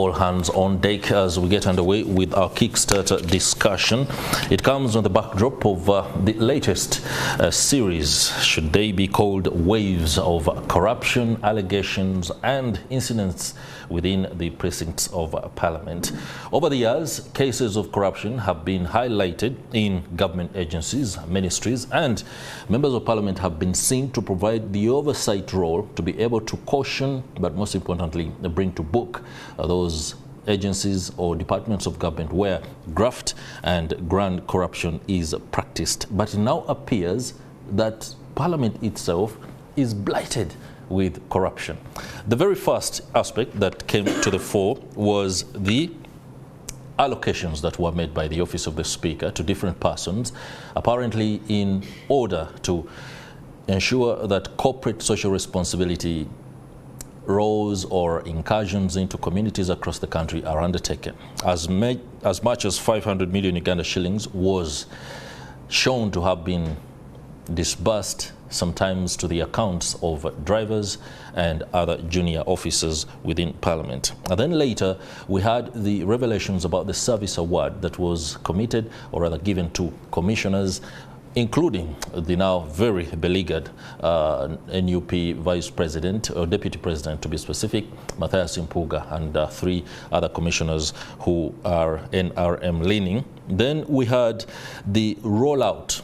All hands on deck as we get underway with our Kickstarter discussion. It comes on the backdrop of the latest series, should they be called waves of corruption, allegations and incidents within the precincts of Parliament. Over the years, cases of corruption have been highlighted in government agencies, ministries, and members of Parliament have been seen to provide the oversight role to be able to caution, but most importantly, bring to book those agencies or departments of government where graft and grand corruption is practiced. But it now appears that Parliament itself is blighted with corruption. The very first aspect that came to the fore was the allocations that were made by the Office of the Speaker to different persons, apparently in order to ensure that corporate social responsibility roles or incursions into communities across the country are undertaken. As much as 500 million Uganda shillings was shown to have been disbursed sometimes to the accounts of drivers and other junior officers within Parliament. And then later we had the revelations about the service award that was committed, or rather given to commissioners, including the now very beleaguered NUP Vice President, or Deputy President to be specific, Matthias Impuga, and 3 other commissioners who are NRM leaning. Then we had the rollout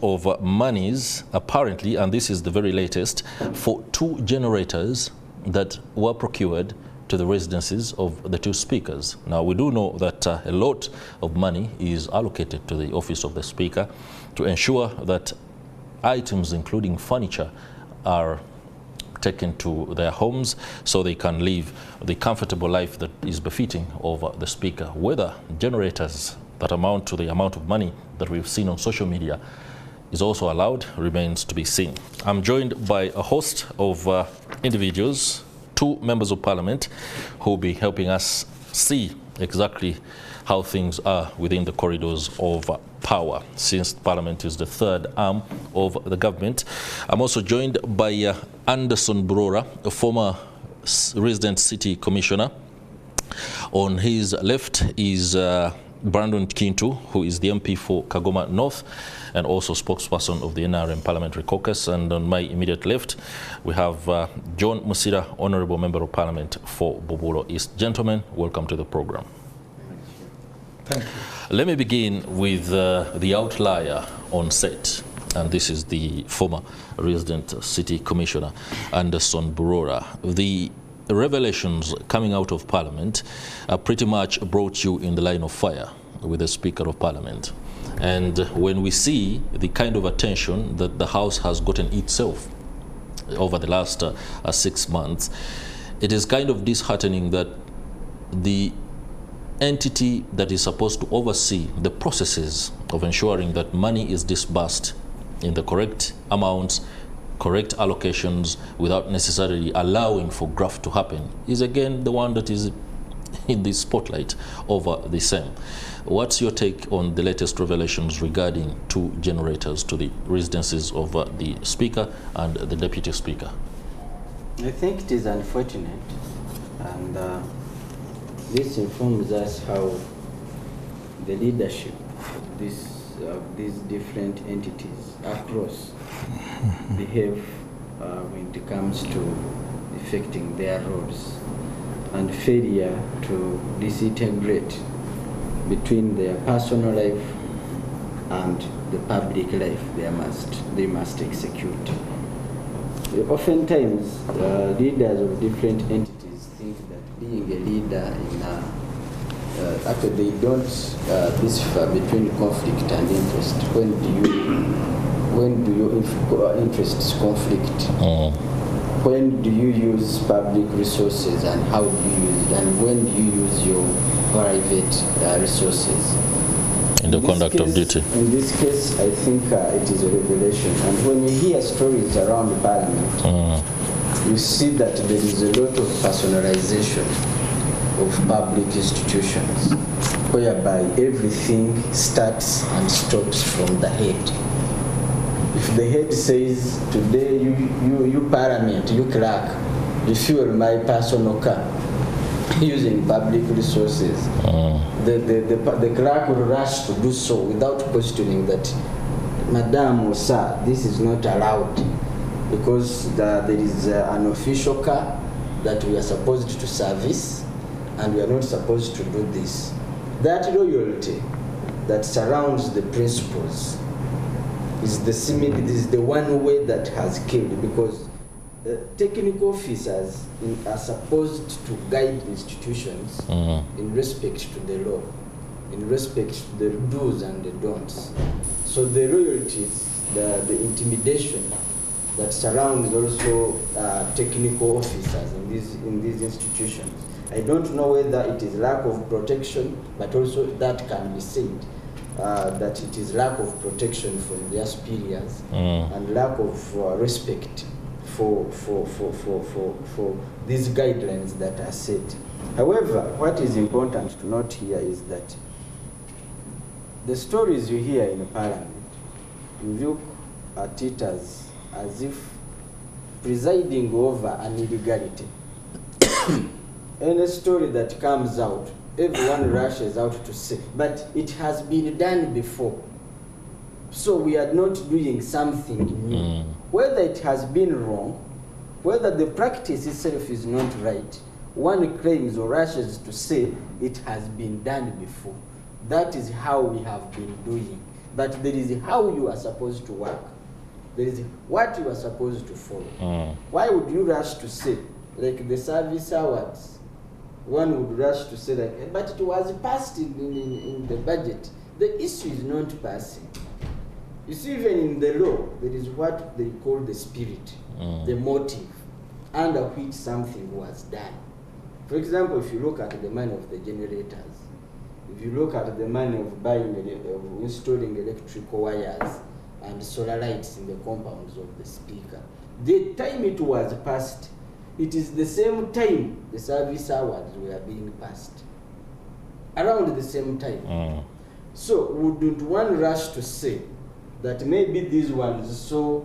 of monies, apparently, and this is the very latest, for 2 generators that were procured to the residences of the 2 speakers. Now, we do know that a lot of money is allocated to the Office of the Speaker to ensure that items, including furniture, are taken to their homes so they can live the comfortable life that is befitting of the Speaker. Whether generators that amount to the amount of money that we've seen on social media is also allowed remains to be seen. I'm joined by a host of individuals, 2 members of Parliament who will be helping us see exactly how things are within the corridors of power, since Parliament is the 3rd arm of the government. I'm also joined by Anderson Burora, a former resident city commissioner. On his left is Brandon Kintu, who is the MP for Kagoma North and also spokesperson of the NRM Parliamentary Caucus. And on my immediate left, we have John Musila, Honourable Member of Parliament for Bubulo East. Gentlemen, welcome to the program. Thank you. Let me begin with the outlier on set, and this is the former resident city commissioner, Anderson Burora. The revelations coming out of Parliament pretty much brought you in the line of fire with the Speaker of Parliament. And when we see the kind of attention that the House has gotten itself over the last 6 months, it is kind of disheartening that the entity that is supposed to oversee the processes of ensuring that money is disbursed in the correct amounts, correct allocations, without necessarily allowing for graft to happen, is again the one that is in the spotlight over the same. What's your take on the latest revelations regarding 2 generators to the residences of the Speaker and the Deputy Speaker? I think it is unfortunate, and this informs us how the leadership of these different entities across behave when it comes to effecting their roles, and failure to disintegrate between their personal life and the public life they must execute. Oftentimes, leaders of different entities think that being a leader actually they don't differ between conflict and interest. When do your interests conflict? When do you use public resources, and how do you use it, and when do you use your private resources? In the conduct of duty. In this case, I think it is a revelation. And when you hear stories around the Parliament, you see that there is a lot of personalization of public institutions, whereby everything starts and stops from the head. If the head says, today you Parliament, you clerk, refuel my personal car, using public resources, the clerk will rush to do so without questioning that, Madam or Sir, this is not allowed, because there is an official car that we are supposed to service, and we are not supposed to do this. That loyalty that surrounds the principles is the one way that has killed, because technical officers are supposed to guide institutions in respect to the law, in respect to the do's and the don'ts. So the loyalties, the intimidation that surrounds also technical officers in these institutions. I don't know whether it is lack of protection, but also that can be said that it is lack of protection from their superiors and lack of respect for these guidelines that are set. However, what is important to note here is that the stories you hear in Parliament, you look at it as if presiding over an illegality. Any story that comes out, everyone rushes out to say, but it has been done before. So we are not doing something new. Whether it has been wrong, whether the practice itself is not right, one claims or rushes to say it has been done before. That is how we have been doing. But there is how you are supposed to work. There is what you are supposed to follow. Why would you rush to say, like the service hours, one would rush to say that, but it was passed in the budget. The issue is not passing. You see, even in the law, there is what they call the spirit, the motive, under which something was done. For example, if you look at the money of the generators, if you look at the money of installing electrical wires and solar lights in the compounds of the speaker, the time it was passed, it is the same time the service hours were being passed. Around the same time. So wouldn't one rush to say that maybe these ones saw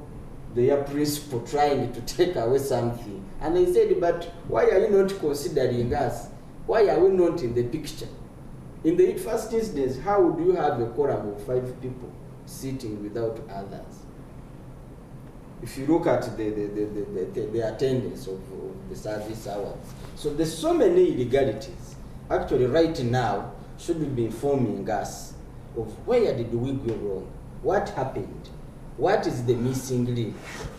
their principal trying to take away something, and they said, but why are you not considering us? Why are we not in the picture? In the first instance, how would you have a quorum of 5 people sitting without others? If you look at the attendance of the service hours. So there's so many illegalities. Actually, right now, should be informing us of where did we go wrong? What happened? What is the missing link?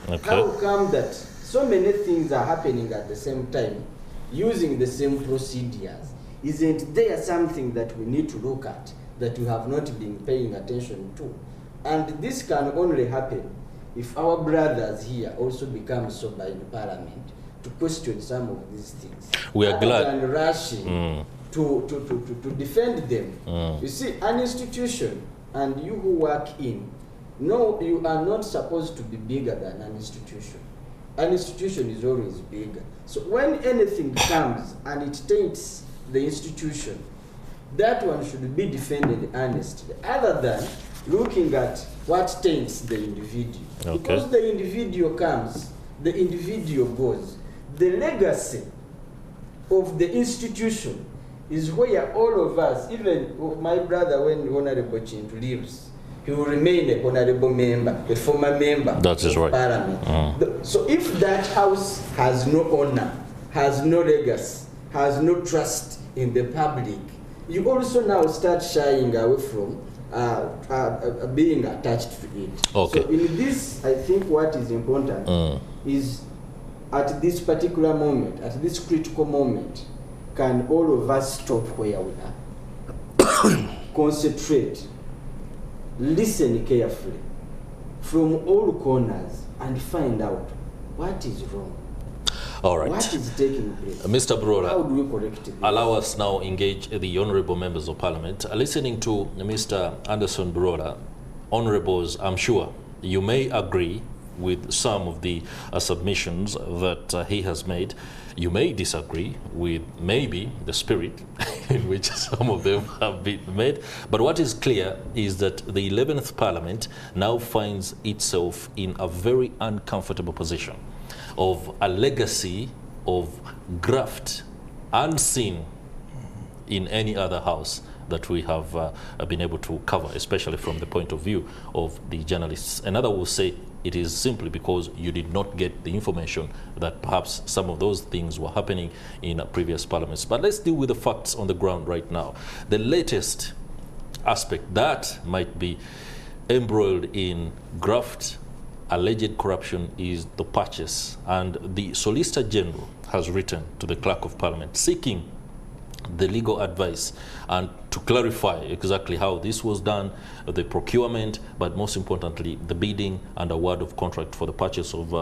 Okay. How come that so many things are happening at the same time, using the same procedures? Isn't there something that we need to look at that we have not been paying attention to? And this can only happen if our brothers here also become sober in Parliament to question some of these things. We are glad. And rushing to defend them. You see, an institution, and you who work in, no, you are not supposed to be bigger than an institution. An institution is always bigger. So when anything comes and it taints the institution, that one should be defended honestly, other than looking at what taints the individual. Okay. Because the individual comes, the individual goes. The legacy of the institution is where all of us, even my brother, when Honorable Kintu leaves, he will remain a honorable member, a former member that is of Parliament. So if that house has no honor, has no legacy, has no trust in the public, you also now start shying away from being attached to it. Okay. So in this, I think what is important is at this particular moment, at this critical moment, can all of us stop where we are? Concentrate, listen carefully from all corners and find out what is wrong. All right. What is taking place? Mr. Burora, how do we correct it? Allow us now engage the honorable members of Parliament. Listening to Mr. Anderson Burora, honorables, I'm sure you may agree with some of the submissions that he has made. You may disagree with maybe the spirit in which some of them have been made. But what is clear is that the 11th Parliament now finds itself in a very uncomfortable position of a legacy of graft unseen in any other house that we have been able to cover, especially from the point of view of the journalists. Another will say it is simply because you did not get the information that perhaps some of those things were happening in previous parliaments. But let's deal with the facts on the ground right now. The latest aspect that might be embroiled in graft, alleged corruption, is the purchase. And the Solicitor General has written to the Clerk of Parliament seeking the legal advice and to clarify exactly how this was done, the procurement, but most importantly, the bidding and award of contract for the purchase of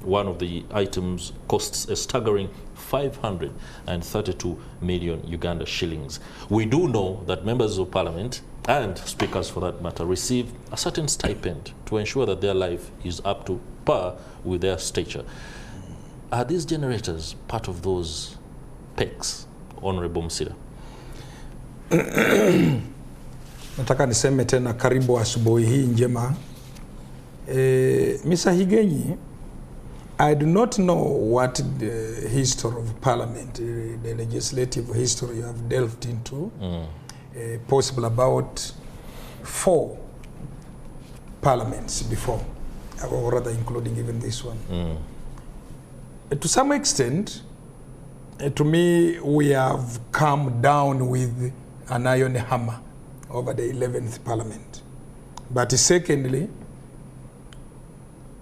one of the items costs a staggering 532 million Uganda shillings. We do know that members of parliament and speakers for that matter receive a certain stipend to ensure that their life is up to par with their stature. Are these generators part of those pecs, Honorable Musila? Nataka niseme tena karibu asubuhi hii njema. Mr. Higenyi, I do not know what the history of parliament, the legislative history you have delved into. Possible about 4 parliaments before, or rather including even this one. To some extent, to me, we have come down with an iron hammer over the 11th parliament. But secondly,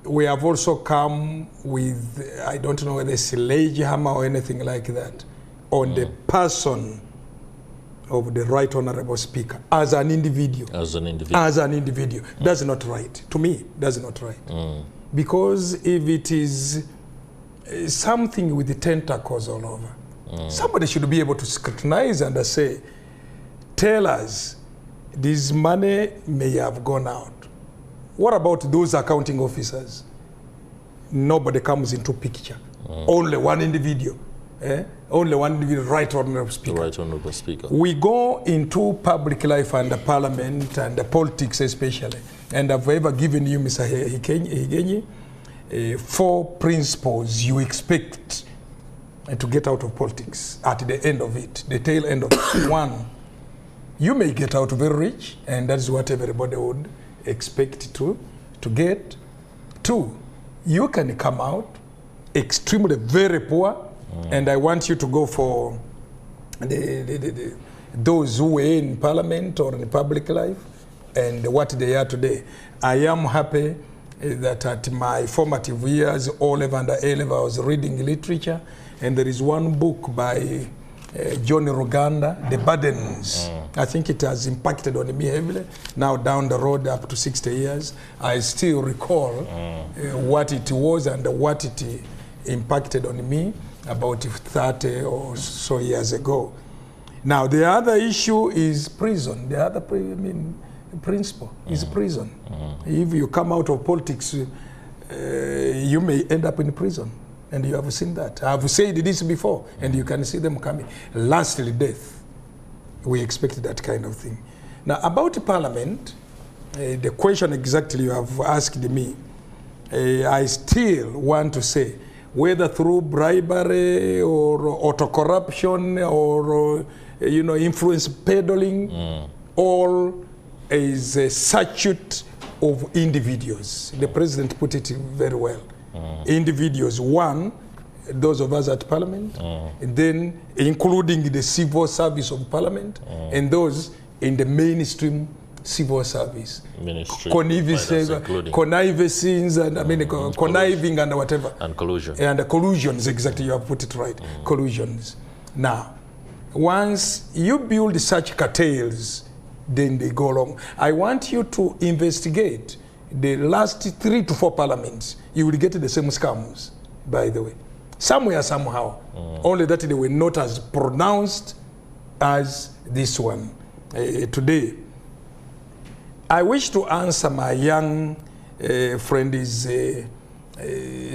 we have also come with, I don't know whether it's a sledgehammer or anything like that, on the person of the Right Honorable Speaker as an individual. As an individual. As an individual. That's not right. To me, that's not right. Because if it is something with the tentacles all over, somebody should be able to scrutinize and say, tell us, this money may have gone out. What about those accounting officers? Nobody comes into picture. Only one individual. Only one individual, Right Honorable Speaker. Right Honorable Speaker. We go into public life and the parliament and the politics especially. And I've ever given you, Mr. Higenyi, 4 principles you expect to get out of politics at the end of it, the tail end of it. 1, you may get out very rich, and that's what everybody would expect to get. 2, you can come out extremely very poor, and I want you to go for those who were in parliament or in public life and what they are today. I am happy that at my formative years, O-level and A-level, I was reading literature, and there is one book by John Musila, The Burdens. I think it has impacted on me heavily. Now down the road up to 60 years, I still recall what it was and what it impacted on me about 30 or so years ago. Now the other issue is prison. The other principle is prison. If you come out of politics, you may end up in prison. And you have seen that. I've said this before, and you can see them coming. Lastly, death. We expect that kind of thing. Now, about parliament, the question exactly you have asked me, I still want to say, whether through bribery or auto-corruption or influence peddling, all is a statute of individuals. The president put it very well. Individuals, 1, those of us at parliament, and then including the civil service of parliament, and those in the mainstream civil service. Connivances and conniving and whatever. And collusion. And the collusions, exactly, you have put it right. Collusions. Now, once you build such cartels, then they go along. I want you to investigate the last 3 to 4 parliaments. You will get the same scams, by the way. Somewhere, somehow. Only that they were not as pronounced as this one today. I wish to answer my young friend's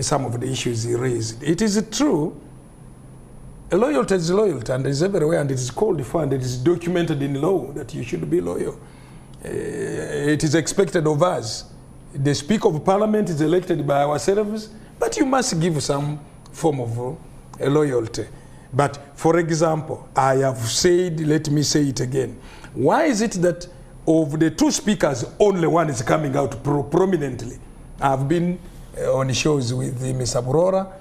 some of the issues he raised. It is true, loyalty is loyalty, and it is everywhere, and it is called for, and it is documented in law that you should be loyal. It is expected of us. The Speaker of Parliament is elected by ourselves, but you must give some form of loyalty. But for example, I have said, let me say it again. Why is it that of the two speakers, only one is coming out prominently? I've been on shows with Mr. Burora,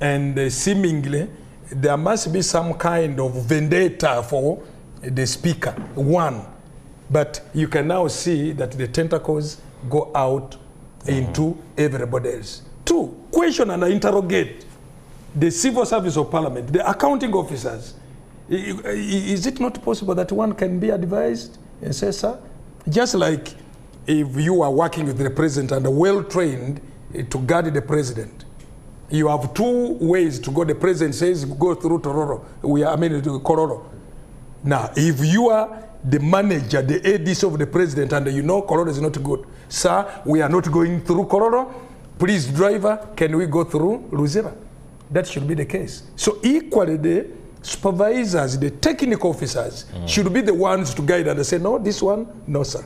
and seemingly there must be some kind of vendetta for the speaker, one. But you can now see that the tentacles go out into everybody else. Two, question and interrogate the civil service of parliament, the accounting officers. Is it not possible that one can be advised and say, sir, just like if you are working with the president and well-trained to guard the president, you have two ways to go. The president says go through Tororo. To Kororo. Now, if you are the manager, the ADC of the president, and you know Kororo is not good, sir, we are not going through Kororo. Please, driver, can we go through Luzira? That should be the case. So equally, the supervisors, the technical officers, should be the ones to guide and say, no, this one, no, sir.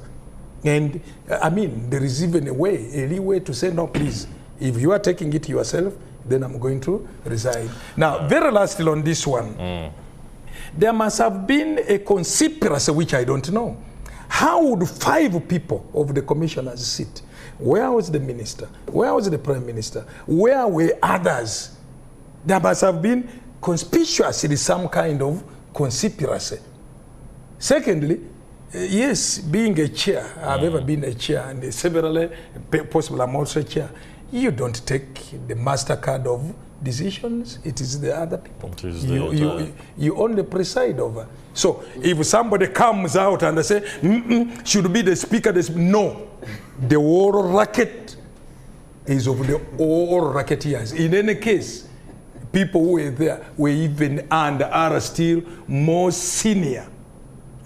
And there is even a leeway to say, no, please, if you are taking it yourself, then I'm going to resign. Now, very lastly on this one, there must have been a conspiracy, which I don't know. How would 5 people of the commissioners sit? Where was the minister? Where was the prime minister? Where were others? There must have been conspicuously some kind of conspiracy. Secondly, yes, being a chair, I've ever been a chair, and several possible I'm also a chair. You don't take the MasterCard of decisions. It is the other people. You only preside over. So if somebody comes out and they say, should be the speaker, no. The whole racket is of the all racketeers. In any case, people who were there were even and are still more senior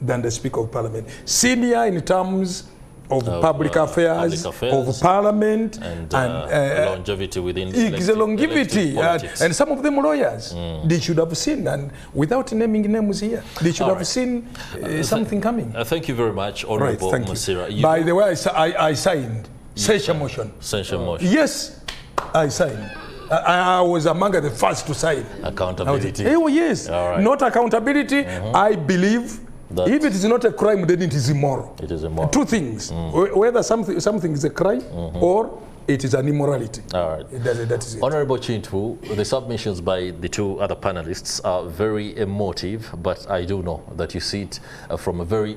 than the Speaker of Parliament. Senior in terms of public affairs, of Parliament, and longevity within longevity, and some of them lawyers. They should have seen, and without naming names here, they should have seen something coming. Thank you very much, Honorable Musila. By the way, I signed censure motion. Censure motion. Yes, I signed. I was among the first to sign. Accountability. Oh yes, not accountability. I believe if it is not a crime, then it is immoral. It is immoral. Two things: whether something is a crime or it is an immorality. All right. That is it. Honorable Kintu, the submissions by the 2 other panelists are very emotive, but I do know that you see it from a very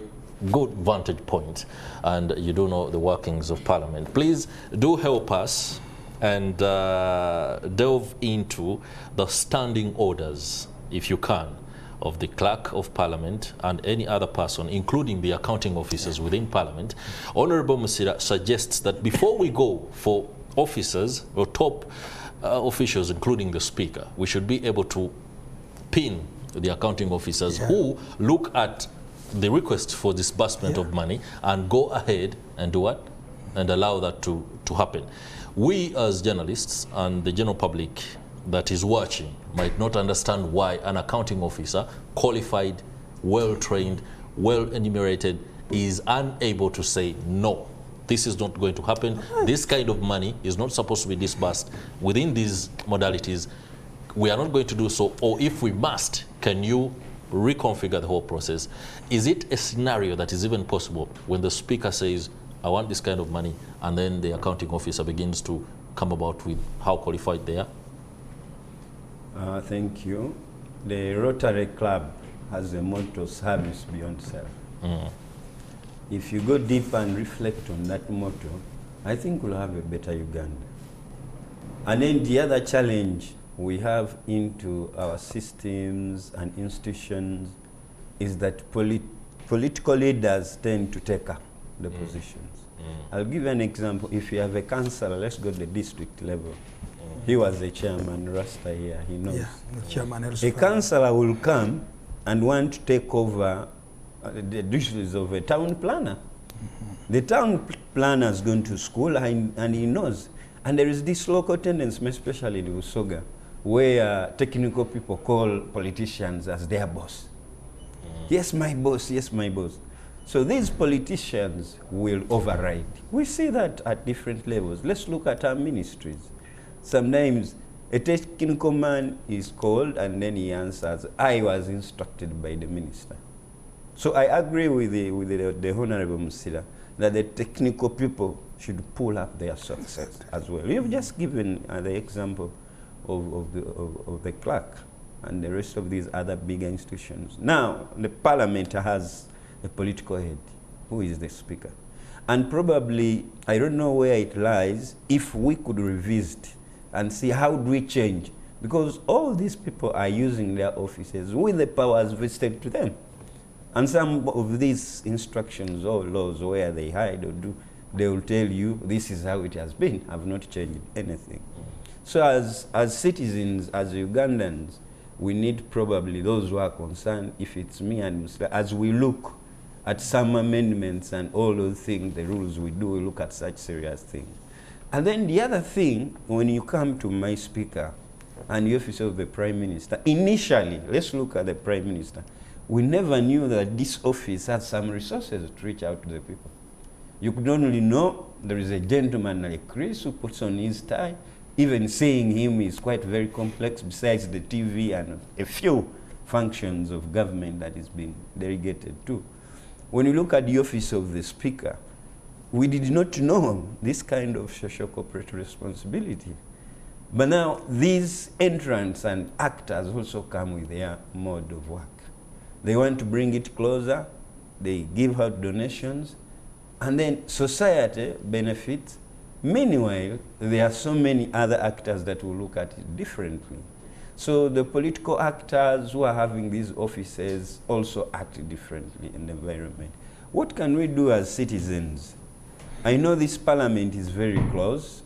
good vantage point, and you do know the workings of Parliament. Please do help us and delve into the standing orders, if you can, of the Clerk of Parliament and any other person, including the accounting officers within Parliament. Honorable Musila suggests that before we go for officers or top officials, including the Speaker, we should be able to pin the accounting officers who look at the request for disbursement of money and go ahead and do what? And allow that to happen. We as journalists and the general public that is watching might not understand why an accounting officer, qualified, well-trained, well-enumerated, is unable to say, no, this is not going to happen. This kind of money is not supposed to be disbursed within these modalities. We are not going to do so, or if we must, can you reconfigure the whole process? Is it a scenario that is even possible when the Speaker says, I want this kind of money, and then the accounting officer begins to come about with how qualified they are? Thank you. The Rotary Club has a motto, service beyond self. If you go deep and reflect on that motto, I think we'll have a better Uganda. And then the other challenge we have into our systems and institutions is that political leaders tend to take up the positions. I'll give you an example. If you have a councillor, let's go to the district level. He was the chairman, Rasta here, he knows. A councillor will come and want to take over the duties of a town planner. The town planner is going to school and he knows. And there is this local tendency, especially in Usoga, where technical people call politicians as their boss. Yes, my boss, yes, my boss. So these politicians will override. We see that at different levels. Let's look at our ministries. Sometimes A technical man is called and then he answers, I was instructed by the minister. So I agree with the Honorable Musila that the technical people should pull up their success as well. You've just given the example of the clerk and the rest of these other bigger institutions. Now, the parliament has a political head, who is the speaker. And probably, I don't know where it lies, if we could revisit and see how do we change. Because all these people are using their offices with the powers vested to them. And some of these instructions or laws where they hide or do, they will tell you this is how it has been. I've not changed anything. So as citizens, as Ugandans, we need probably those who are concerned, if it's me and Musila, as we look at some amendments and all those things, the rules we do, we look at such serious things. And then the other thing, when you come to my speaker and the office of the Prime Minister, initially, let's look at the Prime Minister. We never knew that this office had some resources to reach out to the people. You could only know there is a gentleman like Chris who puts on his tie. Even seeing him is quite very complex, besides the TV and a few functions of government that is being delegated to. When you look at the office of the Speaker, we did not know this kind of social corporate responsibility. But now these entrants and actors also come with their mode of work. They want to bring it closer, they give out donations, and then society benefits. Meanwhile, there are so many other actors that will look at it differently. So the political actors who are having these offices also act differently in the environment. What can we do as citizens? I know this parliament is very close,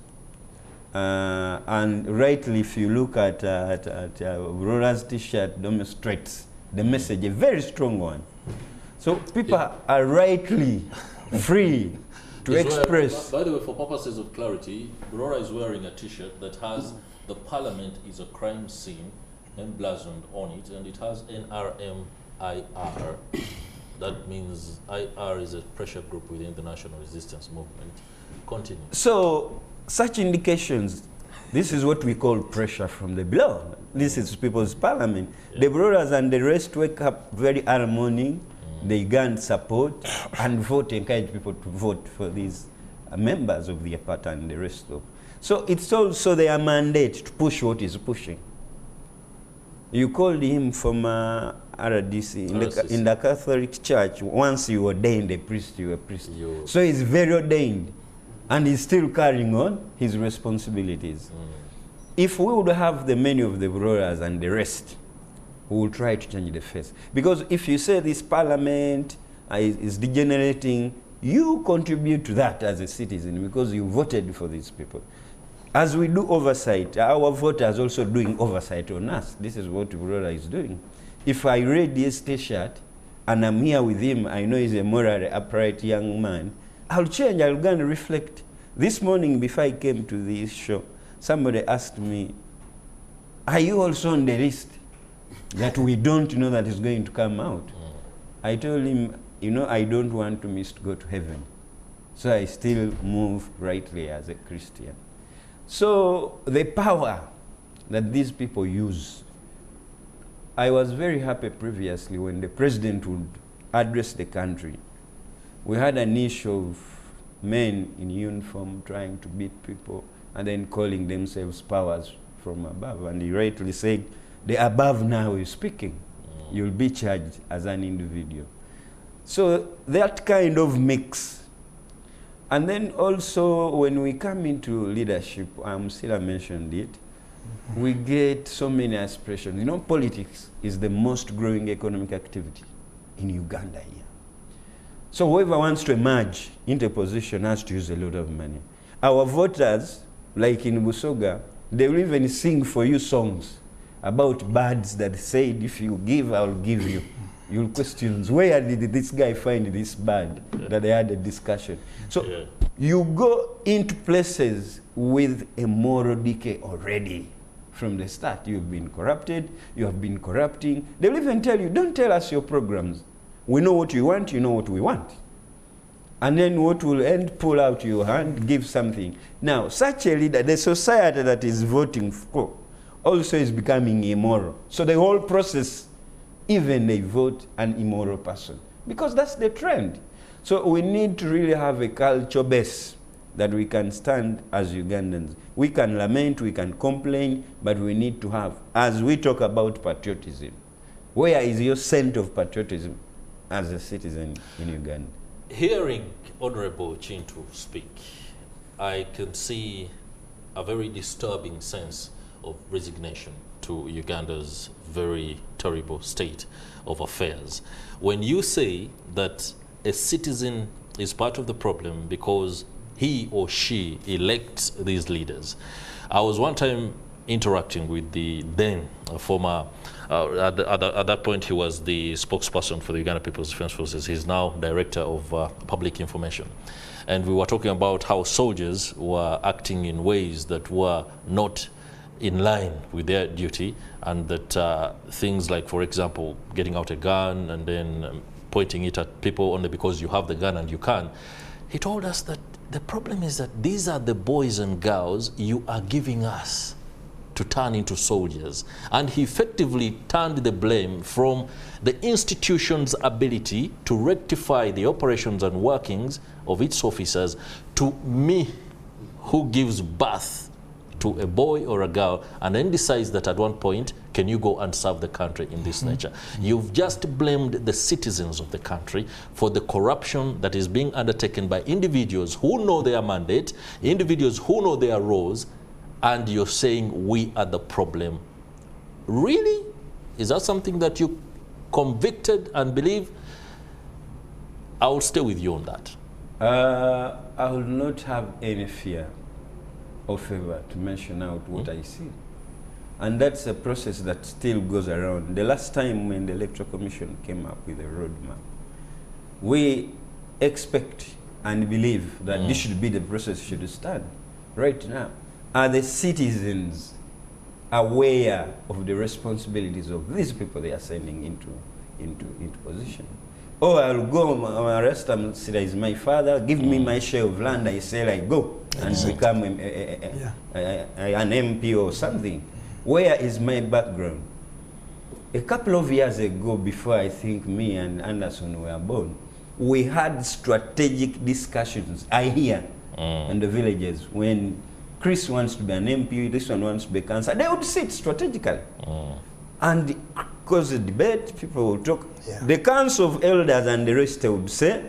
and rightly, if you look at Burora's t-shirt, demonstrates the message, a very strong one. So people are rightly free to express. By the way, for purposes of clarity, Burora is wearing a t-shirt that has the parliament is a crime scene emblazoned on it, and it has NRM IR. That means IR is a pressure group within the National Resistance Movement. Continue. So such indications, this is what we call pressure from the below. This is people's parliament. Yeah. The Buroras and the rest wake up very early morning. They grant support and vote, encourage people to vote for these members of the party and the rest of. So it's also their mandate to push what is pushing. You called him from RDC. In the Catholic Church, once you ordained a priest, you were a priest. So he's very ordained, and he's still carrying on his responsibilities. If we would have the many of the Buroras and the rest, we will try to change the face. Because if you say this parliament is degenerating, you contribute to that as a citizen because you voted for these people. As we do oversight, our voters also doing oversight on us. This is what Burora is doing. If I read this t-shirt and I'm here with him, I know he's a morally upright young man, I'll change, I'll go and reflect. This morning before I came to this show, somebody asked me, are you also on the list that we don't know that is going to come out? I told him, you know, I don't want to miss to go to heaven. So I still move rightly as a Christian. So the power that these people use, I was very happy previously when the president would address the country. We had an issue of men in uniform trying to beat people and then calling themselves powers from above. And he rightly said, the above now is speaking. You'll be charged as an individual. So that kind of mix. And then also when we come into leadership, Musila mentioned it, we get so many aspirations. You know, politics is the most growing economic activity in Uganda here. So whoever wants to emerge into a position has to use a lot of money. Our voters, like in Busoga, they will even sing for you songs about birds that said, if you give, I'll give you. You'll question, where did this guy find this bird that they had a discussion? So you go into places with a moral decay already from the start. You've been corrupted, you have been corrupting. They'll even tell you, don't tell us your programs. We know what you want, you know what we want. And then what will end, pull out your hand, give something. Now, such a leader, the society that is voting for, also is becoming immoral. So the whole process, even they vote an immoral person, because that's the trend. So we need to really have a culture base that we can stand as Ugandans. We can lament, we can complain, but we need to have, as we talk about patriotism, where is your scent of patriotism as a citizen in Uganda? Hearing Honorable Kintu speak, I can see a very disturbing sense of resignation to Uganda's very terrible state of affairs. When you say that a citizen is part of the problem because he or she elects these leaders. I was one time interacting with the then former, at that point he was the spokesperson for the Uganda People's Defense Forces. He's now director of public information. And we were talking about how soldiers were acting in ways that were not in line with their duty, and that things like, for example, getting out a gun and then pointing it at people only because you have the gun and you can. He told us that the problem is that these are the boys and girls you are giving us to turn into soldiers. And he effectively turned the blame from the institution's ability to rectify the operations and workings of its officers to me, who gives birth to a boy or a girl and then decides that at one point, can you go and serve the country in this nature? You've just blamed the citizens of the country for the corruption that is being undertaken by individuals who know their mandate, individuals who know their roles, and you're saying we are the problem. Really? Is that something that you convicted and believe? I will stay with you on that. I will not have any fear or favor to mention out what I see. And that's a process that still goes around. The last time when the Electoral Commission came up with a roadmap, we expect and believe that this should be the process should start right now. Are the citizens aware of the responsibilities of these people they are sending into position? Oh, I'll go, I'll arrest him, say he's my father, give me my share of land, I say I go and become an MP or something. Where is my background? A couple of years ago, before I think me and Anderson were born, we had strategic discussions, I hear, in the villages, when Chris wants to be an MP, this one wants to be councillor, they would sit strategically. And cause a debate, people will talk. The council of elders and the rest would say,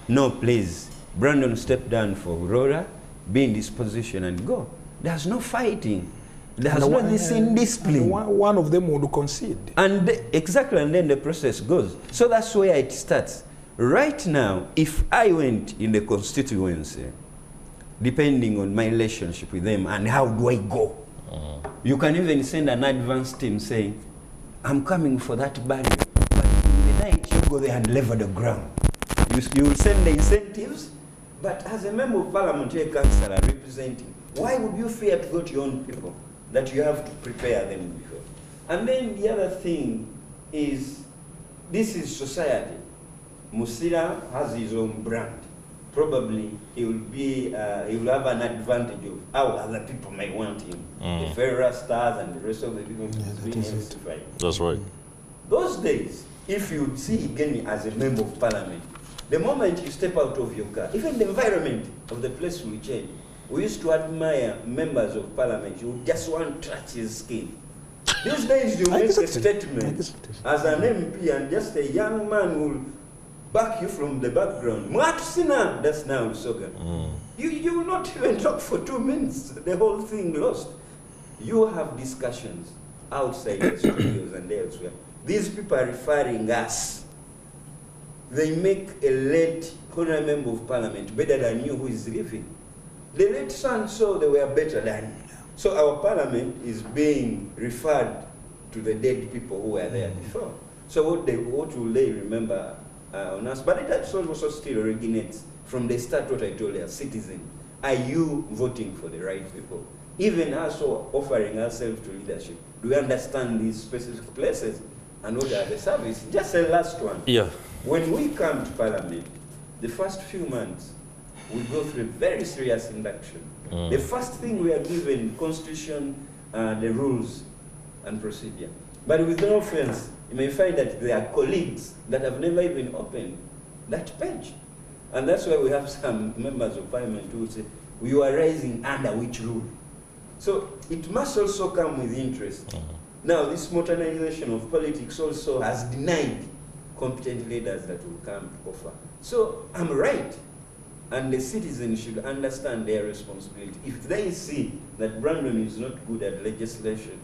no, please, Brandon, step down for Burora, be in this position and go. There's no fighting. There's no this indiscipline. One of them would concede. And exactly, and then the process goes. So that's where it starts. Right now, if I went in the constituency, depending on my relationship with them and how do I go, you can even send an advance team saying, I'm coming for that burial, but in the night you go there and level the ground. You will send the incentives, but as a member of parliamentary councillor representing, why would you fear to go to your own people that you have to prepare them before? And then the other thing is, this is society. Musila has his own brand. Probably he will be, he will have an advantage of how other people may want him. The Ferrer stars and the rest of the people That's right. Those days, if you would see again as a member of parliament, the moment you step out of your car, even the environment of the place will change. We used to admire members of parliament. You just want to touch his skin. These days you make a statement as an MP and just a young man will back you from the background. Mwatusina, that's now Soga. You will not even talk for 2 minutes. The whole thing lost. You have discussions outside the studios and elsewhere. These people are referring us. They make a late honorary member of parliament better than you who is living. The late son saw they were better than you. So our parliament is being referred to the dead people who were there before. So what will they remember on us? But it also still originates from the start what I told you, citizen. Are you voting for the right people? Even us offering ourselves to leadership, do we understand these specific places and what are the services? Just a last one. Yeah. When we come to parliament, the first few months, we go through a very serious induction. The first thing we are given, constitution, the rules, and procedure. But with no offense, you may find that there are colleagues that have never even opened that page. And that's why we have some members of parliament who say, you are rising under which rule? So it must also come with interest. Now, this modernization of politics also has denied competent leaders that will come to offer. So I'm right. And the citizens should understand their responsibility. If they see that Brandon is not good at legislation,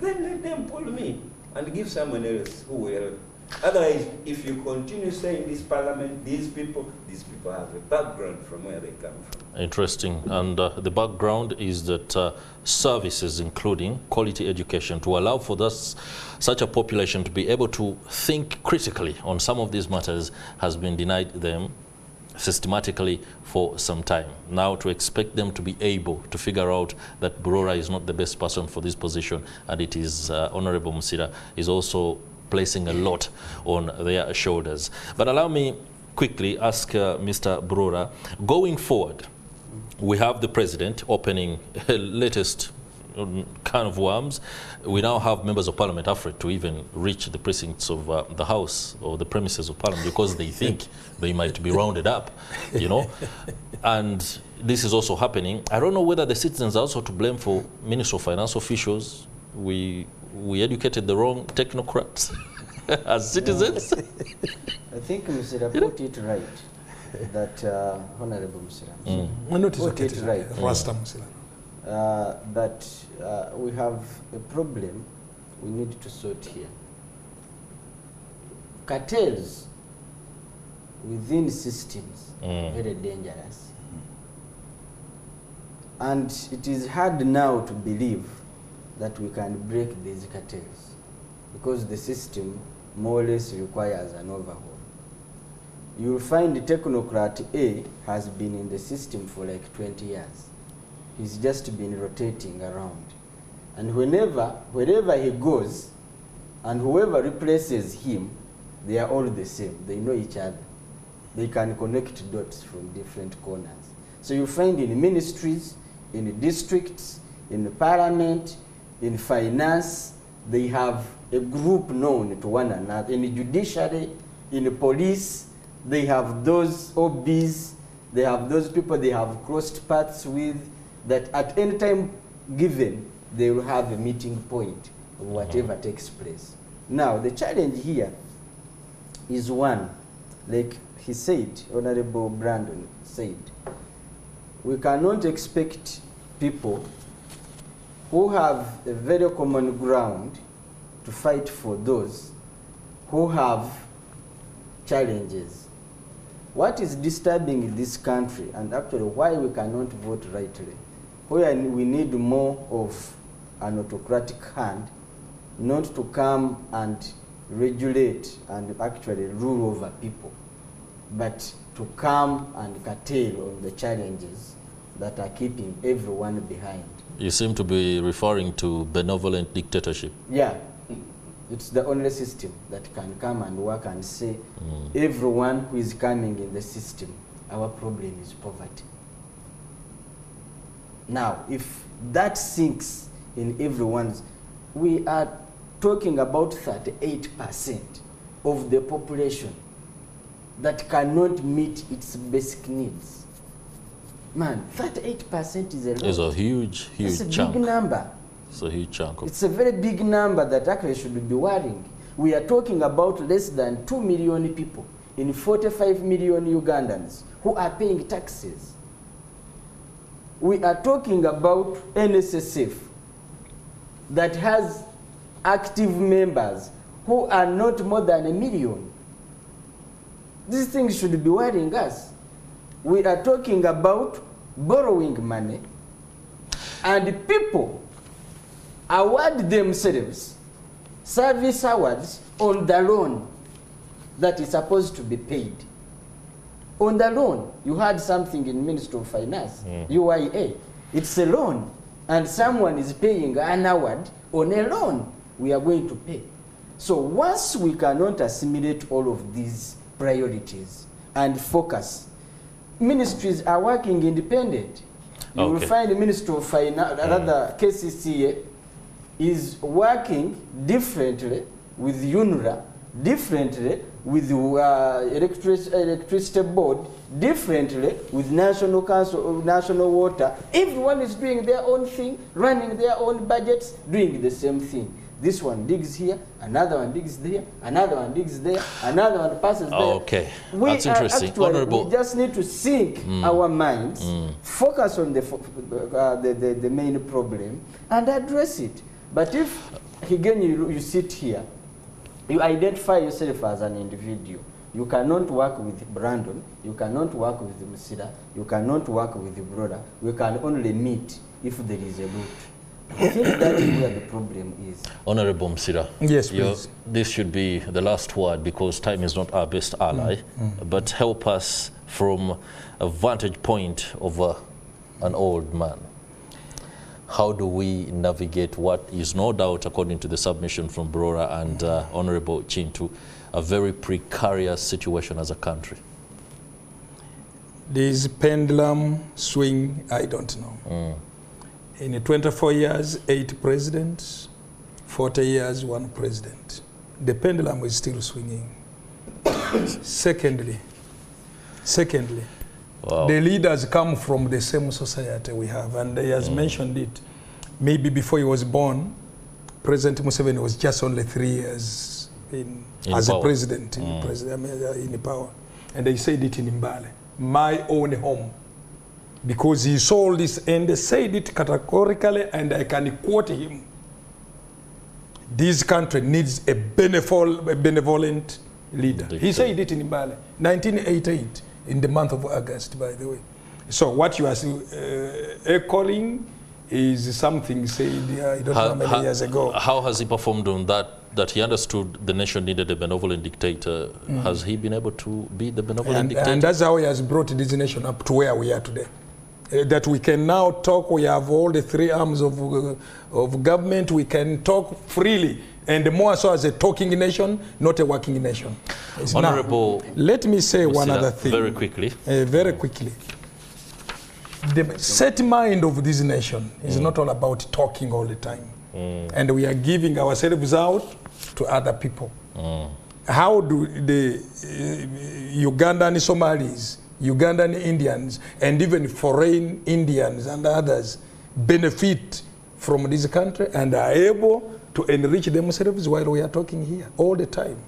then let them pull me and give someone else who will help. Otherwise, if you continue saying this parliament, these people have a background from where they come from. Interesting. And the background is that services, including quality education, to allow for such a population to be able to think critically on some of these matters, has been denied them systematically for some time. Now, to expect them to be able to figure out that Burora is not the best person for this position, and it is Honorable Musila, is also placing a lot on their shoulders. But allow me quickly ask Mr. Burora, going forward, we have the president opening latest can of worms. We now have members of parliament afraid to even reach the precincts of the house or the premises of parliament because they think they might be rounded up, you know. And this is also happening. I don't know whether the citizens are also to blame for Ministry of Finance officials. We educated the wrong technocrats as citizens. I think Musila put it right, that Honorable Musila put it right. Rasta Musila. That we have a problem we need to sort here. Cartels within systems very dangerous. And it is hard now to believe that we can break these cartels because the system more or less requires an overhaul. You'll find the technocrat A has been in the system for like 20 years. He's just been rotating around. And wherever he goes, and whoever replaces him, they are all the same. They know each other. They can connect dots from different corners. So you find in ministries, in districts, in parliament, in finance, they have a group known to one another. In the judiciary, in the police, they have those OBs, they have those people they have crossed paths with, that at any time given, they will have a meeting point of whatever takes place. Now, the challenge here is one, like he said, Honorable Brandon said, we cannot expect people who have a very common ground to fight for those who have challenges. What is disturbing in this country, and actually why we cannot vote rightly, where we need more of an autocratic hand, not to come and regulate and actually rule over people, but to come and curtail on the challenges that are keeping everyone behind. You seem to be referring to benevolent dictatorship. Yeah. It's the only system that can come and work and say, everyone who is coming in the system, our problem is poverty. Now, if that sinks in everyone's, we are talking about 38% of the population that cannot meet its basic needs. Man, 38% is a lot. It's a huge chunk. It's a big number. It's a huge chunk. It's a very big number that actually should be worrying. We are talking about less than 2 million people in 45 million Ugandans who are paying taxes. We are talking about NSSF that has active members who are not more than 1 million. These things should be worrying us. We are talking about borrowing money, and people award themselves service awards on the loan that is supposed to be paid. On the loan, you had something in Ministry of Finance, UIA. It's a loan, and someone is paying an award on a loan we are going to pay. So once we cannot assimilate all of these priorities and focus, ministries are working independent. You will find the Ministry of Finance, rather KCCA, is working differently with UNRA, differently with electricity board, differently with National Council of National Water. Everyone is doing their own thing, running their own budgets, doing the same thing. This one digs here, another one digs there, another one digs there, another one passes there. Okay, that's interesting. We just need to sink our minds, focus on the main problem, and address it. But if, again, you sit here, you identify yourself as an individual, you cannot work with Brandon, you cannot work with Musila, you cannot work with Burora. We can only meet if there is a root. I think that is where the problem is. Honorable Musila, yes, please. This should be the last word because time is not our best ally, but help us from a vantage point of an old man. How do we navigate what is no doubt, according to the submission from Burora and Honorable Kintu, a very precarious situation as a country? This pendulum swing, I don't know. In 24 years, 8 presidents, 40 years, 1 president. The pendulum is still swinging. Secondly, wow. The leaders come from the same society we have, and he has mentioned it. Maybe before he was born, President Museveni was just only 3 years as a president in power. And they said it in Mbale, my own home. Because he saw all this and they said it categorically, and I can quote him. This country needs a benevolent leader. He said it in Mbale, 1988, in the month of August, by the way. So what you are echoing is something said, I don't know how many years ago. How has he performed on that he understood the nation needed a benevolent dictator? Has he been able to be the benevolent dictator? And that's how he has brought this nation up to where we are today. That we can now talk, we have all the 3 arms of government, we can talk freely, and more so as a talking nation, not a working nation. Honorable, now, let me say one other thing. Very quickly. Very quickly. The set mind of this nation is not all about talking all the time. And we are giving ourselves out to other people. How do the Ugandan Somalis, Ugandan Indians, and even foreign Indians and others benefit from this country and are able to enrich themselves while we are talking here all the time?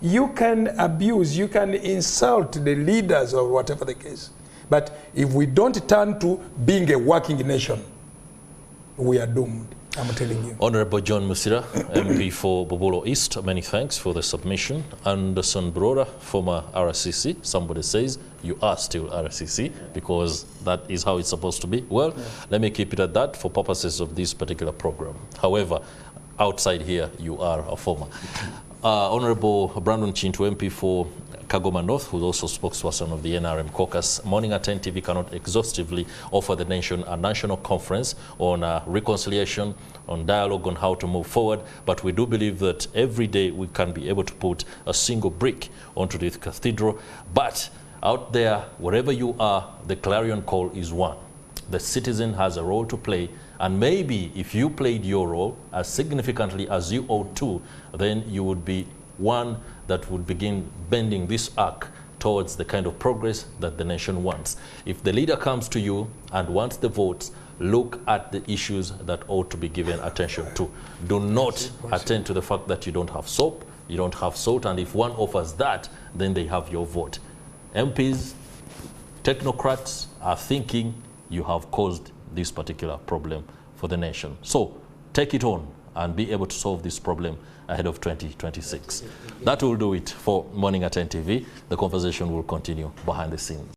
You can abuse, you can insult the leaders or whatever the case. But if we don't turn to being a working nation, we are doomed. I'm telling you. Honorable John Musila, MP for Bubulo East, many thanks for the submission. Anderson Burora, former RCC. Somebody says you are still RCC because that is how it's supposed to be. Well, let me keep it at that for purposes of this particular program. However, outside here, you are a former. Honorable Brandon Kintu, MP for Kagoma North, who is also spokesperson of the NRM Caucus. Morning at NTV cannot exhaustively offer the nation a national conference on reconciliation, on dialogue, on how to move forward, but we do believe that every day we can be able to put a single brick onto this cathedral. But out there, wherever you are, the clarion call is one. The citizen has a role to play, and maybe if you played your role as significantly as you ought to, then you would be one that would begin bending this arc towards the kind of progress that the nation wants. If the leader comes to you and wants the votes, look at the issues that ought to be given attention to. Do not attend to the fact that you don't have soap, you don't have salt, and if one offers that, then they have your vote. MPs, technocrats are thinking you have caused this particular problem for the nation. So take it on and be able to solve this problem ahead of 2026. That will do it for Morning at NTV. The conversation will continue behind the scenes.